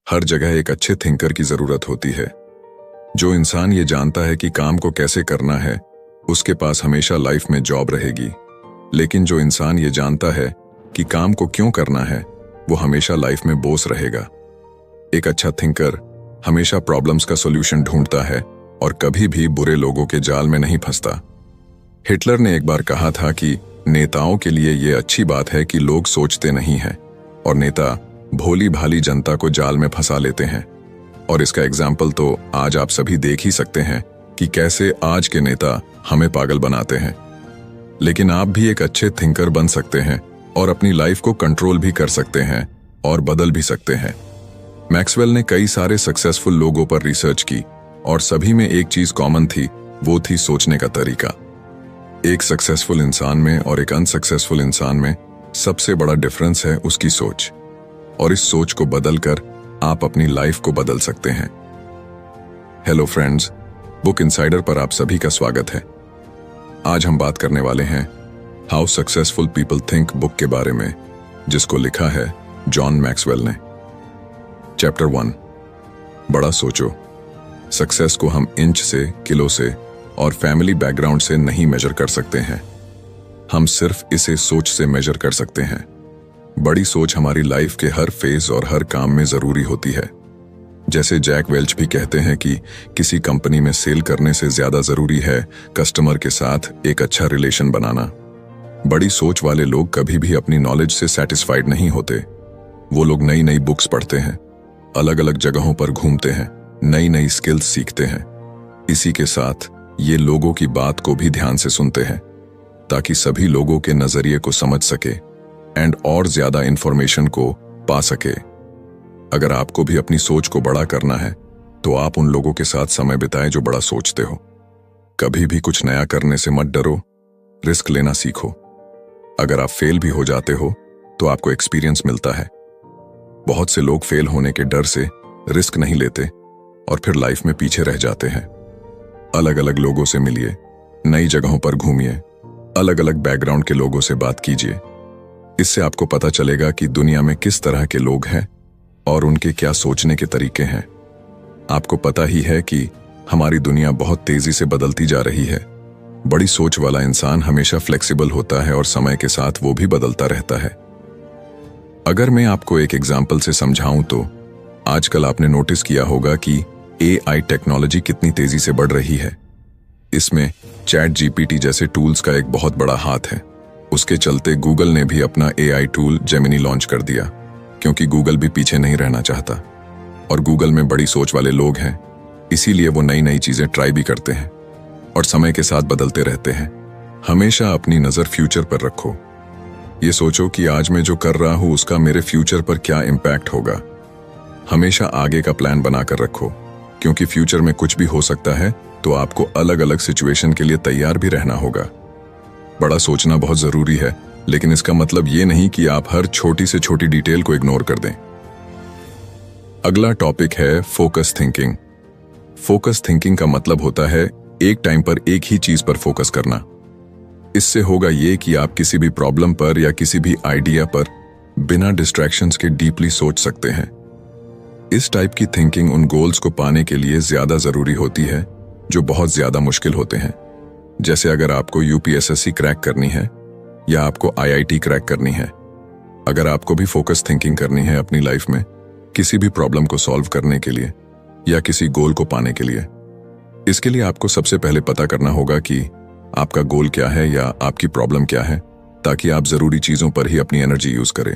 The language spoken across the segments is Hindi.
हर जगह एक अच्छे थिंकर की जरूरत होती है। जो इंसान ये जानता है कि काम को कैसे करना है, उसके पास हमेशा लाइफ में जॉब रहेगी। लेकिन जो इंसान ये जानता है कि काम को क्यों करना है, वो हमेशा लाइफ में बॉस रहेगा। एक अच्छा थिंकर हमेशा प्रॉब्लम्स का सॉल्यूशन ढूंढता है और कभी भी बुरे लोगों के जाल में नहीं फंसता। हिटलर ने एक बार कहा था कि नेताओं के लिए ये अच्छी बात है कि लोग सोचते नहीं हैं और नेता भोली भाली जनता को जाल में फंसा लेते हैं। और इसका एग्जाम्पल तो आज आप सभी देख ही सकते हैं कि कैसे आज के नेता हमें पागल बनाते हैं। लेकिन आप भी एक अच्छे थिंकर बन सकते हैं और अपनी लाइफ को कंट्रोल भी कर सकते हैं और बदल भी सकते हैं। मैक्सवेल ने कई सारे सक्सेसफुल लोगों पर रिसर्च की और सभी में एक चीज कॉमन थी, वो थी सोचने का तरीका। एक सक्सेसफुल इंसान में और एक अनसक्सेसफुल इंसान में सबसे बड़ा डिफरेंस है उसकी सोच, और इस सोच को बदलकर आप अपनी लाइफ को बदल सकते हैं। हेलो फ्रेंड्स, बुक इनसाइडर पर आप सभी का स्वागत है। आज हम बात करने वाले हैं how successful people think book के बारे में, जिसको लिखा है जॉन मैक्सवेल ने। चैप्टर 1, बड़ा सोचो। सक्सेस को हम इंच से, किलो से और फैमिली बैकग्राउंड से नहीं मेजर कर सकते हैं। हम सिर्फ इसे सोच से मेजर कर सकते हैं। बड़ी सोच हमारी लाइफ के हर फेज और हर काम में जरूरी होती है। जैसे जैक वेल्च भी कहते हैं कि किसी कंपनी में सेल करने से ज्यादा जरूरी है कस्टमर के साथ एक अच्छा रिलेशन बनाना। बड़ी सोच वाले लोग कभी भी अपनी नॉलेज से सेटिस्फाइड नहीं होते। वो लोग नई नई बुक्स पढ़ते हैं, अलग अलग जगहों पर घूमते हैं, नई नई स्किल्स सीखते हैं। इसी के साथ ये लोगों की बात को भी ध्यान से सुनते हैं ताकि सभी लोगों के नजरिए को समझ सके एंड और ज्यादा इंफॉर्मेशन को पा सके। अगर आपको भी अपनी सोच को बड़ा करना है तो आप उन लोगों के साथ समय बिताएं जो बड़ा सोचते हो। कभी भी कुछ नया करने से मत डरो, रिस्क लेना सीखो। अगर आप फेल भी हो जाते हो तो आपको एक्सपीरियंस मिलता है। बहुत से लोग फेल होने के डर से रिस्क नहीं लेते और फिर लाइफ में पीछे रह जाते हैं। अलग अलग लोगों से मिलिए, नई जगहों पर घूमिए, अलग अलग बैकग्राउंड के लोगों से बात कीजिए। इससे आपको पता चलेगा कि दुनिया में किस तरह के लोग हैं और उनके क्या सोचने के तरीके हैं। आपको पता ही है कि हमारी दुनिया बहुत तेजी से बदलती जा रही है। बड़ी सोच वाला इंसान हमेशा फ्लेक्सिबल होता है और समय के साथ वो भी बदलता रहता है। अगर मैं आपको एक एग्जाम्पल से समझाऊं तो आजकल आपने नोटिस किया होगा कि AI टेक्नोलॉजी कितनी तेजी से बढ़ रही है। इसमें चैट GPT जैसे टूल्स का एक बहुत बड़ा हाथ है। उसके चलते गूगल ने भी अपना AI टूल जेमिनी लॉन्च कर दिया, क्योंकि गूगल भी पीछे नहीं रहना चाहता। और गूगल में बड़ी सोच वाले लोग हैं, इसीलिए वो नई नई चीजें ट्राई भी करते हैं और समय के साथ बदलते रहते हैं। हमेशा अपनी नजर फ्यूचर पर रखो। ये सोचो कि आज मैं जो कर रहा हूं उसका मेरे फ्यूचर पर क्या इम्पैक्ट होगा। हमेशा आगे का प्लान बनाकर रखो, क्योंकि फ्यूचर में कुछ भी हो सकता है, तो आपको अलग अलग सिचुएशन के लिए तैयार भी रहना होगा। बड़ा सोचना बहुत जरूरी है, लेकिन इसका मतलब ये नहीं कि आप हर छोटी से छोटी डिटेल को इग्नोर कर दें। अगला टॉपिक है फोकस थिंकिंग। फोकस थिंकिंग का मतलब होता है एक टाइम पर एक ही चीज पर फोकस करना। इससे होगा ये कि आप किसी भी प्रॉब्लम पर या किसी भी आइडिया पर बिना डिस्ट्रैक्शंस के डीपली सोच सकते हैं। इस टाइप की थिंकिंग उन गोल्स को पाने के लिए ज्यादा जरूरी होती है जो बहुत ज्यादा मुश्किल होते हैं। जैसे अगर आपको UPSSC क्रैक करनी है या आपको IIT क्रैक करनी है। अगर आपको भी फोकस थिंकिंग करनी है अपनी लाइफ में किसी भी प्रॉब्लम को सॉल्व करने के लिए या किसी गोल को पाने के लिए, इसके लिए आपको सबसे पहले पता करना होगा कि आपका गोल क्या है या आपकी प्रॉब्लम क्या है, ताकि आप जरूरी चीजों पर ही अपनी एनर्जी यूज करें।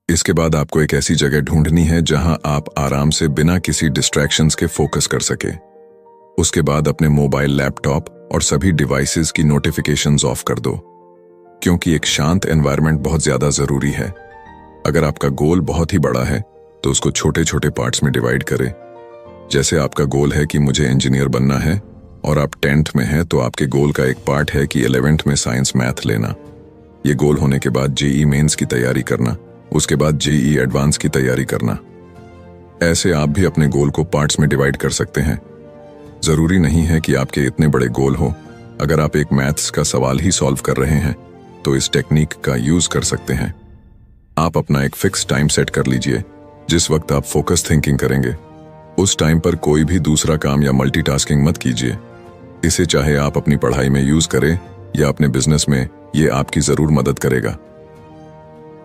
इसके बाद आपको एक ऐसी जगह ढूंढनी है जहां आप आराम से बिना किसी डिस्ट्रैक्शंस के फोकस कर सके। उसके बाद अपने मोबाइल, लैपटॉप और सभी डिवाइसेस की नोटिफिकेशंस ऑफ कर दो, क्योंकि एक शांत एनवायरनमेंट बहुत ज्यादा जरूरी है। अगर आपका गोल बहुत ही बड़ा है तो उसको छोटे छोटे पार्ट्स में डिवाइड करें। जैसे आपका गोल है कि मुझे इंजीनियर बनना है और आप 10th में हैं, तो आपके गोल का एक पार्ट है कि 11th में साइंस मैथ लेना। ये गोल होने के बाद JEE मेंस की तैयारी करना, उसके बाद JEE एडवांस की तैयारी करना। ऐसे आप भी अपने गोल को पार्ट्स में डिवाइड कर सकते हैं। जरूरी नहीं है कि आपके इतने बड़े गोल हो। अगर आप एक मैथ्स का सवाल ही सॉल्व कर रहे हैं तो इस टेक्निक का यूज कर सकते हैं। आप अपना एक फिक्स टाइम सेट कर लीजिए जिस वक्त आप फोकस थिंकिंग करेंगे उस टाइम पर कोई भी दूसरा काम या मल्टीटास्किंग मत कीजिए। इसे चाहे आप अपनी पढ़ाई में यूज करें या अपने बिजनेस में, ये आपकी जरूर मदद करेगा।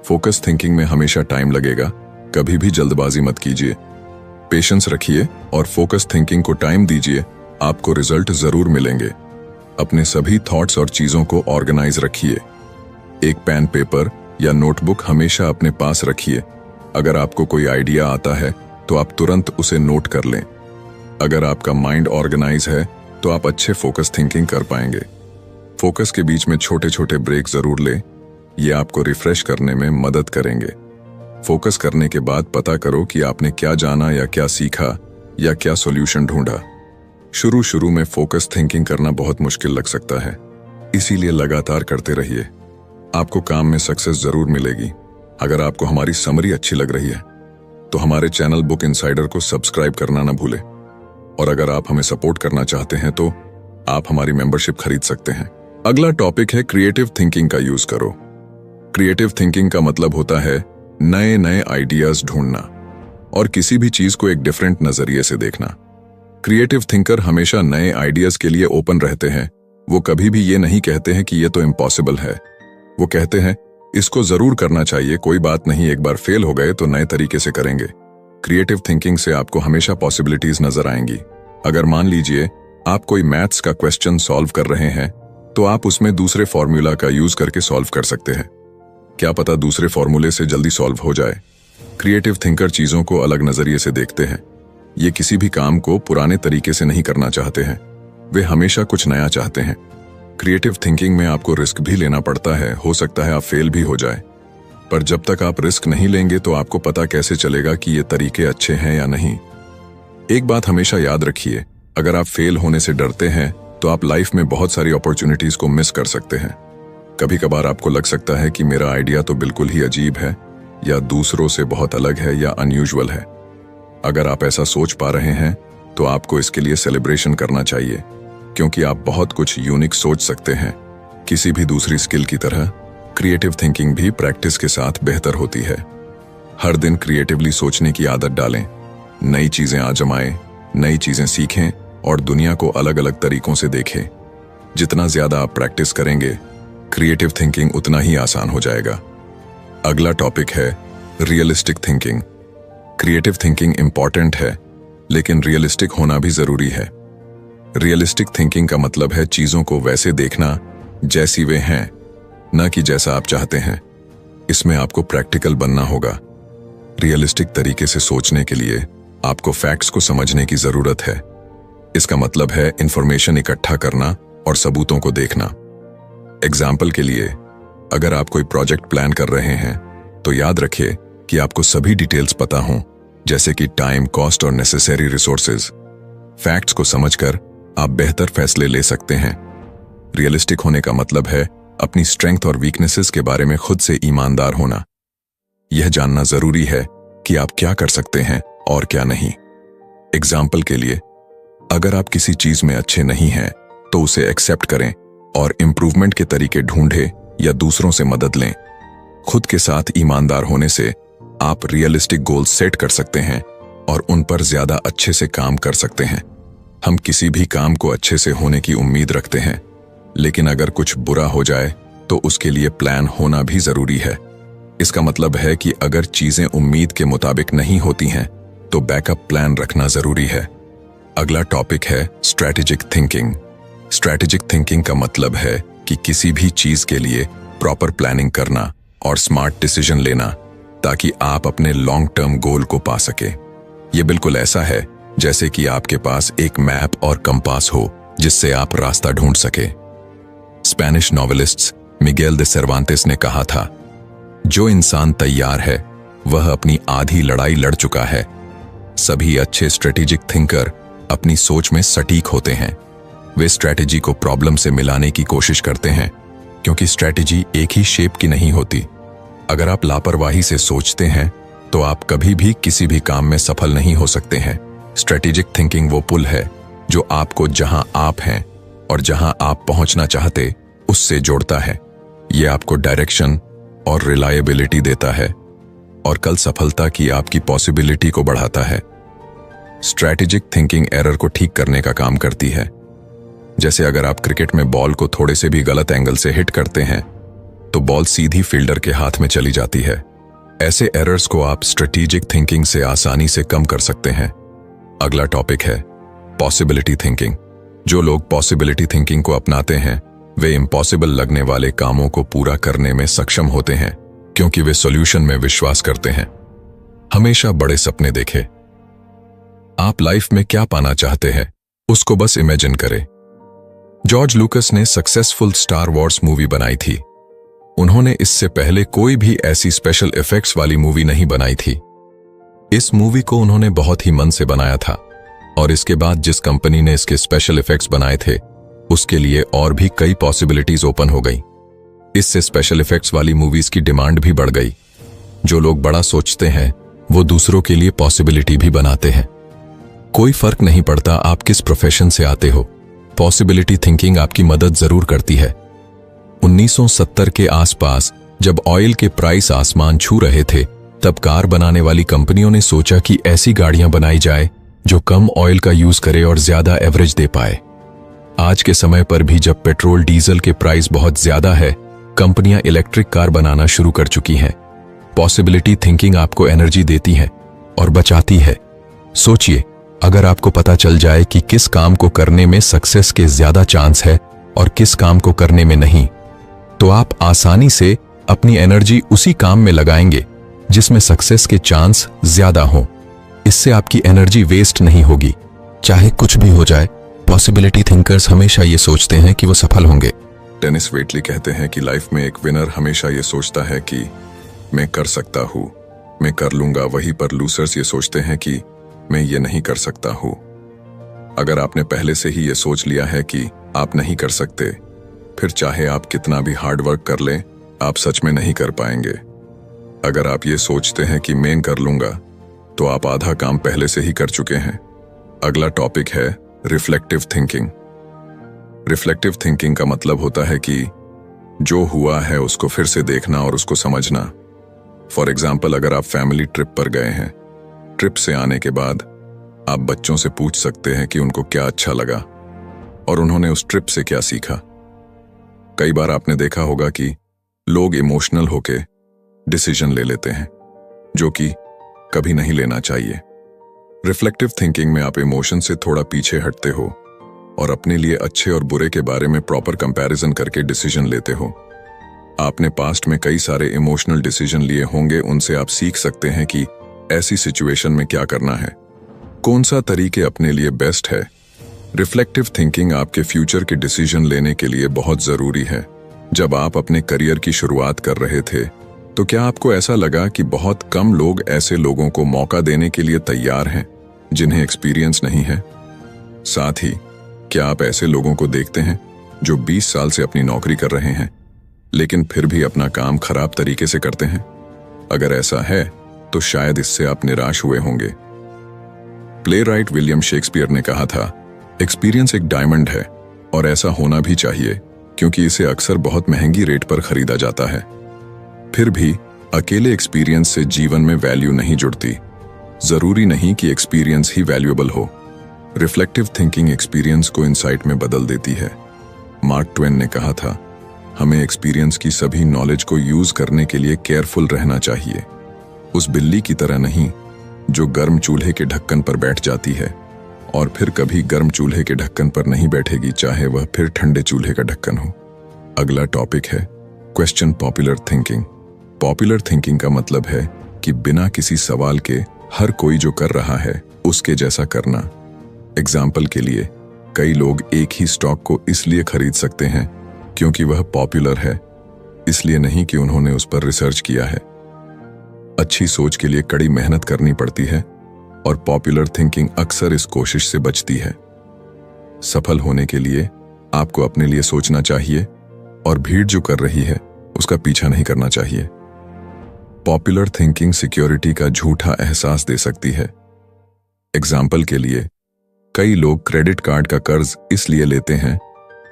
फोकस थिंकिंग में हमेशा टाइम लगेगा, कभी भी जल्दबाजी मत कीजिए। पेशेंस रखिए और फोकस थिंकिंग को टाइम दीजिए, आपको रिजल्ट जरूर मिलेंगे। अपने सभी थॉट्स और चीजों को ऑर्गेनाइज रखिए। एक पेन, पेपर या नोटबुक हमेशा अपने पास रखिए। अगर आपको कोई आइडिया आता है तो आप तुरंत उसे नोट कर लें। अगर आपका माइंड ऑर्गेनाइज है तो आप अच्छे फोकस थिंकिंग कर पाएंगे। फोकस के बीच में छोटे छोटे ब्रेक जरूर लें, ये आपको रिफ्रेश करने में मदद करेंगे। फोकस करने के बाद पता करो कि आपने क्या जाना या क्या सीखा या क्या सॉल्यूशन ढूंढा। शुरू में फोकस थिंकिंग करना बहुत मुश्किल लग सकता है, इसीलिए लगातार करते रहिए। आपको काम में सक्सेस जरूर मिलेगी। अगर आपको हमारी समरी अच्छी लग रही है तो हमारे चैनल बुक इनसाइडर को सब्सक्राइब करना ना भूलें। और अगर आप हमें सपोर्ट करना चाहते हैं तो आप हमारी मेंबरशिप खरीद सकते हैं। अगला टॉपिक है क्रिएटिव थिंकिंग का यूज करो। क्रिएटिव थिंकिंग का मतलब होता है नए नए आइडियाज ढूंढना और किसी भी चीज को एक डिफरेंट नजरिए से देखना। क्रिएटिव थिंकर हमेशा नए आइडियाज के लिए ओपन रहते हैं। वो कभी भी ये नहीं कहते हैं कि ये तो इम्पॉसिबल है। वो कहते हैं इसको जरूर करना चाहिए, कोई बात नहीं, एक बार फेल हो गए तो नए तरीके से करेंगे। क्रिएटिव थिंकिंग से आपको हमेशा पॉसिबिलिटीज नजर आएंगी। अगर मान लीजिए आप कोई मैथ्स का क्वेश्चन सॉल्व कर रहे हैं तो आप उसमें दूसरे फॉर्मूला का यूज करके सॉल्व कर सकते हैं। क्या पता दूसरे फॉर्मूले से जल्दी सॉल्व हो जाए। क्रिएटिव थिंकर चीजों को अलग नजरिए से देखते हैं। ये किसी भी काम को पुराने तरीके से नहीं करना चाहते हैं, वे हमेशा कुछ नया चाहते हैं। क्रिएटिव थिंकिंग में आपको रिस्क भी लेना पड़ता है, हो सकता है आप फेल भी हो जाए, पर जब तक आप रिस्क नहीं लेंगे तो आपको पता कैसे चलेगा कि ये तरीके अच्छे हैं या नहीं। एक बात हमेशा याद रखिए, अगर आप फेल होने से डरते हैं तो आप लाइफ में बहुत सारी अपॉर्चुनिटीज को मिस कर सकते हैं। कभी कभार आपको लग सकता है कि मेरा आइडिया तो बिल्कुल ही अजीब है या दूसरों से बहुत अलग है या अनयूजुअल है। अगर आप ऐसा सोच पा रहे हैं तो आपको इसके लिए सेलिब्रेशन करना चाहिए, क्योंकि आप बहुत कुछ यूनिक सोच सकते हैं। किसी भी दूसरी स्किल की तरह क्रिएटिव थिंकिंग भी प्रैक्टिस के साथ बेहतर होती है। हर दिन क्रिएटिवली सोचने की आदत डालें, नई चीजें आजमाएं, नई चीजें सीखें और दुनिया को अलग अलग तरीकों से देखें। जितना ज्यादा आप प्रैक्टिस करेंगे, क्रिएटिव थिंकिंग उतना ही आसान हो जाएगा। अगला टॉपिक है realistic thinking. Creative thinking important है, लेकिन रियलिस्टिक होना भी जरूरी है। रियलिस्टिक थिंकिंग का मतलब है चीजों को वैसे देखना जैसी वे हैं, न कि जैसा आप चाहते हैं। इसमें आपको प्रैक्टिकल बनना होगा। रियलिस्टिक तरीके से सोचने के लिए आपको फैक्ट्स को समझने की जरूरत है। इसका मतलब है इंफॉर्मेशन इकट्ठा करना और सबूतों को देखना। एग्जाम्पल के लिए, अगर आप कोई प्रोजेक्ट प्लान कर रहे हैं तो याद रखिए कि आपको सभी डिटेल्स पता हों, जैसे कि टाइम, कॉस्ट और नेसेसरी रिसोर्सेज। फैक्ट्स को समझकर आप बेहतर फैसले ले सकते हैं। रियलिस्टिक होने का मतलब है अपनी स्ट्रेंथ और वीकनेसेस के बारे में खुद से ईमानदार होना। यह जानना जरूरी है कि आप क्या कर सकते हैं और क्या नहीं। एग्जाम्पल के लिए, अगर आप किसी चीज में अच्छे नहीं हैं तो उसे एक्सेप्ट करें और इंप्रूवमेंट के तरीके ढूंढें या दूसरों से मदद लें। खुद के साथ ईमानदार होने से आप रियलिस्टिक गोल सेट कर सकते हैं और उन पर ज्यादा अच्छे से काम कर सकते हैं। हम किसी भी काम को अच्छे से होने की उम्मीद रखते हैं, लेकिन अगर कुछ बुरा हो जाए तो उसके लिए प्लान होना भी जरूरी है। इसका मतलब है कि अगर चीजें उम्मीद के मुताबिक नहीं होती हैं तो बैकअप प्लान रखना जरूरी है। अगला टॉपिक है स्ट्रैटेजिक थिंकिंग। स्ट्रैटेजिक थिंकिंग का मतलब है कि किसी भी चीज के लिए प्रॉपर प्लानिंग करना और स्मार्ट डिसीजन लेना, ताकि आप अपने लॉन्ग टर्म गोल को पा सके। ये बिल्कुल ऐसा है जैसे कि आपके पास एक मैप और कंपास हो जिससे आप रास्ता ढूंढ सके। स्पेनिश नॉवेलिस्ट मिगेल दे सर्वांतेस ने कहा था, जो इंसान तैयार है वह अपनी आधी लड़ाई लड़ चुका है। सभी अच्छे स्ट्रेटेजिक थिंकर अपनी सोच में सटीक होते हैं। वे स्ट्रेटेजी को प्रॉब्लम से मिलाने की कोशिश करते हैं, क्योंकि स्ट्रेटेजी एक ही शेप की नहीं होती। अगर आप लापरवाही से सोचते हैं तो आप कभी भी किसी भी काम में सफल नहीं हो सकते हैं। स्ट्रेटेजिक थिंकिंग वो पुल है जो आपको जहां आप हैं और जहां आप पहुंचना चाहते उससे जोड़ता है। ये आपको डायरेक्शन और रिलायबिलिटी देता है। और कल सफलता की आपकी पॉसिबिलिटी को बढ़ाता है। स्ट्रैटेजिक थिंकिंग एरर को ठीक करने का काम करती है। जैसे अगर आप क्रिकेट में बॉल को थोड़े से भी गलत एंगल से हिट करते हैं तो बॉल सीधी फील्डर के हाथ में चली जाती है। ऐसे एरर्स को आप स्ट्रेटेजिक थिंकिंग से आसानी से कम कर सकते हैं। अगला टॉपिक है पॉसिबिलिटी थिंकिंग। जो लोग पॉसिबिलिटी थिंकिंग को अपनाते हैं वे इम्पॉसिबल लगने वाले कामों को पूरा करने में सक्षम होते हैं, क्योंकि वे सॉल्यूशन में विश्वास करते हैं। हमेशा बड़े सपने देखें। आप लाइफ में क्या पाना चाहते हैं उसको बस इमेजिन करें। जॉर्ज लूकस ने सक्सेसफुल स्टार वॉर्स मूवी बनाई थी। उन्होंने इससे पहले कोई भी ऐसी स्पेशल इफेक्ट्स वाली मूवी नहीं बनाई थी। इस मूवी को उन्होंने बहुत ही मन से बनाया था और इसके बाद जिस कंपनी ने इसके स्पेशल इफेक्ट्स बनाए थे उसके लिए और भी कई पॉसिबिलिटीज ओपन हो गई। इससे स्पेशल इफेक्ट्स वाली मूवीज की डिमांड भी बढ़ गई। जो लोग बड़ा सोचते हैं वो दूसरों के लिए पॉसिबिलिटी भी बनाते हैं। कोई फर्क नहीं पड़ता आप किस प्रोफेशन से आते हो, पॉसिबिलिटी थिंकिंग आपकी मदद जरूर करती है। 1970 के आसपास जब ऑयल के प्राइस आसमान छू रहे थे तब कार बनाने वाली कंपनियों ने सोचा कि ऐसी गाड़ियां बनाई जाए जो कम ऑयल का यूज करे और ज्यादा एवरेज दे पाए। आज के समय पर भी जब पेट्रोल डीजल के प्राइस बहुत ज्यादा है, कंपनियां इलेक्ट्रिक कार बनाना शुरू कर चुकी हैं। पॉसिबिलिटी थिंकिंग आपको एनर्जी देती है और बचाती है। सोचिए, अगर आपको पता चल जाए कि किस काम को करने में सक्सेस के ज्यादा चांस है और किस काम को करने में नहीं, तो आप आसानी से अपनी एनर्जी उसी काम में लगाएंगे जिसमें सक्सेस के चांस ज्यादा हों। इससे आपकी एनर्जी वेस्ट नहीं होगी, चाहे कुछ भी हो जाए। पॉसिबिलिटी थिंकर्स हमेशा ये सोचते हैं कि वो सफल होंगे। डेनिस वेटली कहते हैं कि लाइफ में एक विनर हमेशा ये सोचता है कि मैं कर सकता हूं, मैं कर लूंगा। वहीं पर लूजर्स ये सोचते हैं कि मैं ये नहीं कर सकता हूं। अगर आपने पहले से ही ये सोच लिया है कि आप नहीं कर सकते, फिर चाहे आप कितना भी हार्ड वर्क कर लें, आप सच में नहीं कर पाएंगे। अगर आप ये सोचते हैं कि मैं कर लूंगा, तो आप आधा काम पहले से ही कर चुके हैं। अगला टॉपिक है रिफ्लेक्टिव थिंकिंग। रिफ्लेक्टिव थिंकिंग का मतलब होता है कि जो हुआ है उसको फिर से देखना और उसको समझना। फॉर एग्जाम्पल, अगर आप फैमिली ट्रिप पर गए हैं, ट्रिप से आने के बाद आप बच्चों से पूछ सकते हैं कि उनको क्या अच्छा लगा और उन्होंने उस ट्रिप से क्या सीखा। कई बार आपने देखा होगा कि लोग इमोशनल होके डिसीजन ले लेते हैं, जो कि कभी नहीं लेना चाहिए। रिफ्लेक्टिव थिंकिंग में आप इमोशन से थोड़ा पीछे हटते हो और अपने लिए अच्छे और बुरे के बारे में प्रॉपर कंपैरिजन करके डिसीजन लेते हो। आपने पास्ट में कई सारे इमोशनल डिसीजन लिए होंगे, उनसे आप सीख सकते हैं कि ऐसी सिचुएशन में क्या करना है, कौन सा तरीके अपने लिए बेस्ट है। रिफ्लेक्टिव थिंकिंग आपके फ्यूचर के डिसीजन लेने के लिए बहुत जरूरी है। जब आप अपने करियर की शुरुआत कर रहे थे, तो क्या आपको ऐसा लगा कि बहुत कम लोग ऐसे लोगों को मौका देने के लिए तैयार हैं जिन्हें एक्सपीरियंस नहीं है? साथ ही क्या आप ऐसे लोगों को देखते हैं जो 20 साल से अपनी नौकरी कर रहे हैं लेकिन फिर भी अपना काम खराब तरीके से करते हैं? अगर ऐसा है तो शायद इससे आप निराश हुए होंगे। प्लेराइट विलियम शेक्सपियर ने कहा था, एक्सपीरियंस एक डायमंड है और ऐसा होना भी चाहिए, क्योंकि इसे अक्सर बहुत महंगी रेट पर खरीदा जाता है। फिर भी अकेले एक्सपीरियंस से जीवन में वैल्यू नहीं जुड़ती। जरूरी नहीं कि एक्सपीरियंस ही वैल्यूएबल हो। रिफ्लेक्टिव थिंकिंग एक्सपीरियंस को इंसाइट में बदल देती है। मार्क ट्वेन ने कहा था, हमें एक्सपीरियंस की सभी नॉलेज को यूज करने के लिए केयरफुल रहना चाहिए। उस बिल्ली की तरह नहीं जो गर्म चूल्हे के ढक्कन पर बैठ जाती है और फिर कभी गर्म चूल्हे के ढक्कन पर नहीं बैठेगी, चाहे वह फिर ठंडे चूल्हे का ढक्कन हो। अगला टॉपिक है question popular thinking. Popular thinking का मतलब है कि बिना किसी सवाल के हर कोई जो कर रहा है उसके जैसा करना। एग्जाम्पल के लिए, कई लोग एक ही स्टॉक को इसलिए खरीद सकते हैं क्योंकि वह पॉपुलर है, इसलिए नहीं कि उन्होंने उस पर रिसर्च किया है। अच्छी सोच के लिए कड़ी मेहनत करनी पड़ती है और पॉपुलर थिंकिंग अक्सर इस कोशिश से बचती है। सफल होने के लिए आपको अपने लिए सोचना चाहिए और भीड़ जो कर रही है उसका पीछा नहीं करना चाहिए। पॉपुलर थिंकिंग सिक्योरिटी का झूठा एहसास दे सकती है। एग्जाम्पल के लिए, कई लोग क्रेडिट कार्ड का कर्ज इसलिए लेते हैं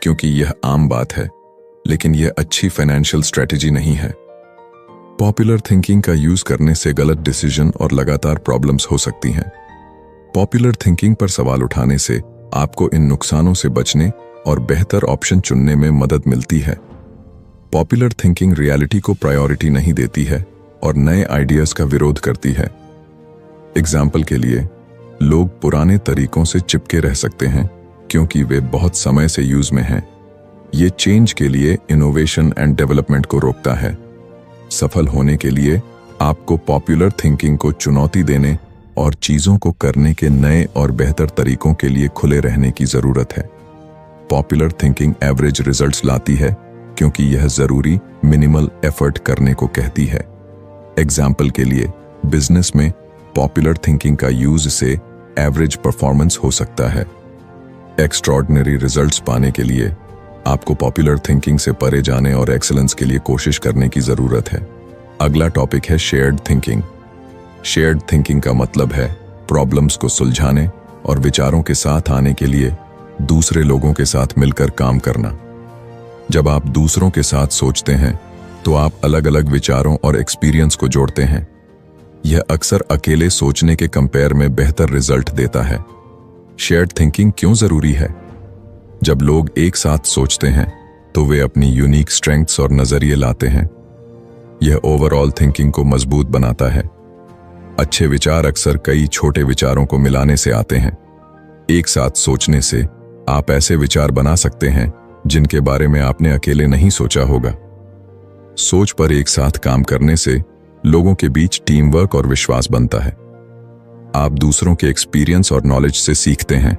क्योंकि यह आम बात है, लेकिन यह अच्छी फाइनेंशियल स्ट्रेटेजी नहीं है। पॉपुलर थिंकिंग का यूज करने से गलत डिसीजन और लगातार प्रॉब्लम्स हो सकती हैं। पॉपुलर थिंकिंग पर सवाल उठाने से आपको इन नुकसानों से बचने और बेहतर ऑप्शन चुनने में मदद मिलती है। पॉपुलर थिंकिंग रियलिटी को प्रायोरिटी नहीं देती है और नए आइडियाज का विरोध करती है। एग्जाम्पल के लिए, लोग पुराने तरीकों से चिपके रह सकते हैं क्योंकि वे बहुत समय से यूज में हैं। ये चेंज के लिए इनोवेशन एंड डेवलपमेंट को रोकता है। सफल होने के लिए आपको पॉपुलर थिंकिंग को चुनौती देने और चीजों को करने के नए और बेहतर तरीकों के लिए खुले रहने की जरूरत है। पॉपुलर थिंकिंग एवरेज रिजल्ट्स लाती है क्योंकि यह जरूरी मिनिमल एफर्ट करने को कहती है। एग्जाम्पल के लिए, बिजनेस में पॉपुलर थिंकिंग का यूज से एवरेज परफॉर्मेंस हो सकता है। एक्स्ट्रॉर्डिनरी रिजल्ट्स पाने के लिए आपको पॉपुलर थिंकिंग से परे जाने और एक्सीलेंस के लिए कोशिश करने की जरूरत है। अगला टॉपिक है शेयर्ड थिंकिंग। शेयर्ड थिंकिंग का मतलब है प्रॉब्लम्स को सुलझाने और विचारों के साथ आने के लिए दूसरे लोगों के साथ मिलकर काम करना। जब आप दूसरों के साथ सोचते हैं तो आप अलग अलग विचारों और एक्सपीरियंस को जोड़ते हैं। यह अक्सर अकेले सोचने के कंपेयर में बेहतर रिजल्ट देता है। शेयर्ड थिंकिंग क्यों जरूरी है? जब लोग एक साथ सोचते हैं तो वे अपनी यूनिक स्ट्रेंथ्स और नजरिए लाते हैं। यह ओवरऑल थिंकिंग को मजबूत बनाता है। अच्छे विचार अक्सर कई छोटे विचारों को मिलाने से आते हैं। एक साथ सोचने से आप ऐसे विचार बना सकते हैं जिनके बारे में आपने अकेले नहीं सोचा होगा। सोच पर एक साथ काम करने से लोगों के बीच टीम वर्क और विश्वास बनता है। आप दूसरों के एक्सपीरियंस और नॉलेज से सीखते हैं,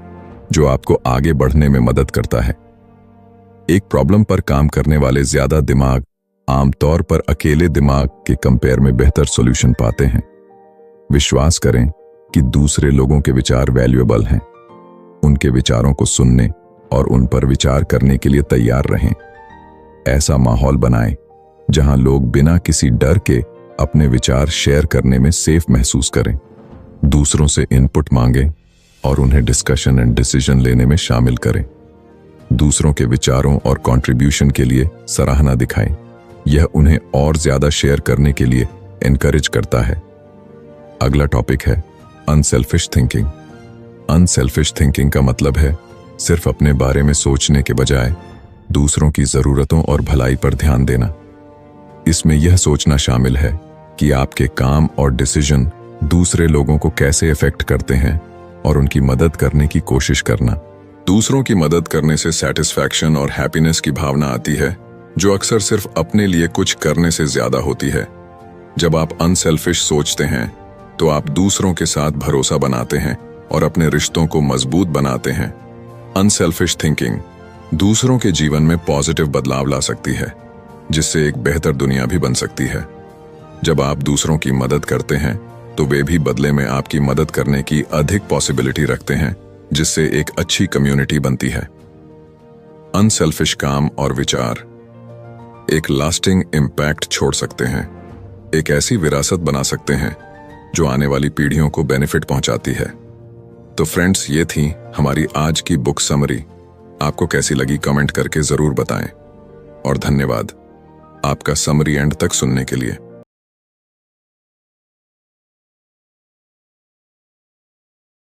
जो आपको आगे बढ़ने में मदद करता है। एक प्रॉब्लम पर काम करने वाले ज्यादा दिमाग आमतौर पर अकेले दिमाग के कंपेयर में बेहतर सॉल्यूशन पाते हैं। विश्वास करें कि दूसरे लोगों के विचार वैल्यूएबल हैं। उनके विचारों को सुनने और उन पर विचार करने के लिए तैयार रहें। ऐसा माहौल बनाएं जहां लोग बिना किसी डर के अपने विचार शेयर करने में सेफ महसूस करें। दूसरों से इनपुट मांगें और उन्हें डिस्कशन एंड डिसीजन लेने में शामिल करें। दूसरों के विचारों और कंट्रीब्यूशन के लिए सराहना दिखाएं। यह उन्हें और ज्यादा शेयर करने के लिए एनकरेज करता है। अगला टॉपिक है अनसेल्फिश थिंकिंग। अनसेल्फिश थिंकिंग का मतलब है सिर्फ अपने बारे में सोचने के बजाय दूसरों की जरूरतों और भलाई पर ध्यान देना। इसमें यह सोचना शामिल है कि आपके काम और डिसीजन दूसरे लोगों को कैसे इफेक्ट करते हैं और उनकी मदद करने की कोशिश करना। दूसरों की मदद करने से सैटिस्फैक्शन और हैप्पीनेस की भावना आती है, जो अक्सर सिर्फ अपने लिए कुछ करने से ज्यादा होती है। जब आप अनसेल्फिश सोचते हैं तो आप दूसरों के साथ भरोसा बनाते हैं और अपने रिश्तों को मजबूत बनाते हैं। अनसेल्फिश थिंकिंग दूसरों के जीवन में पॉजिटिव बदलाव ला सकती है, जिससे एक बेहतर दुनिया भी बन सकती है। जब आप दूसरों की मदद करते हैं तो वे भी बदले में आपकी मदद करने की अधिक पॉसिबिलिटी रखते हैं, जिससे एक अच्छी कम्युनिटी बनती है। अनसेल्फिश काम और विचार एक लास्टिंग इम्पैक्ट छोड़ सकते हैं, एक ऐसी विरासत बना सकते हैं जो आने वाली पीढ़ियों को बेनिफिट पहुंचाती है। तो फ्रेंड्स, ये थी हमारी आज की बुक समरी। आपको कैसी लगी कमेंट करके जरूर बताएं और धन्यवाद आपका समरी एंड तक सुनने के लिए।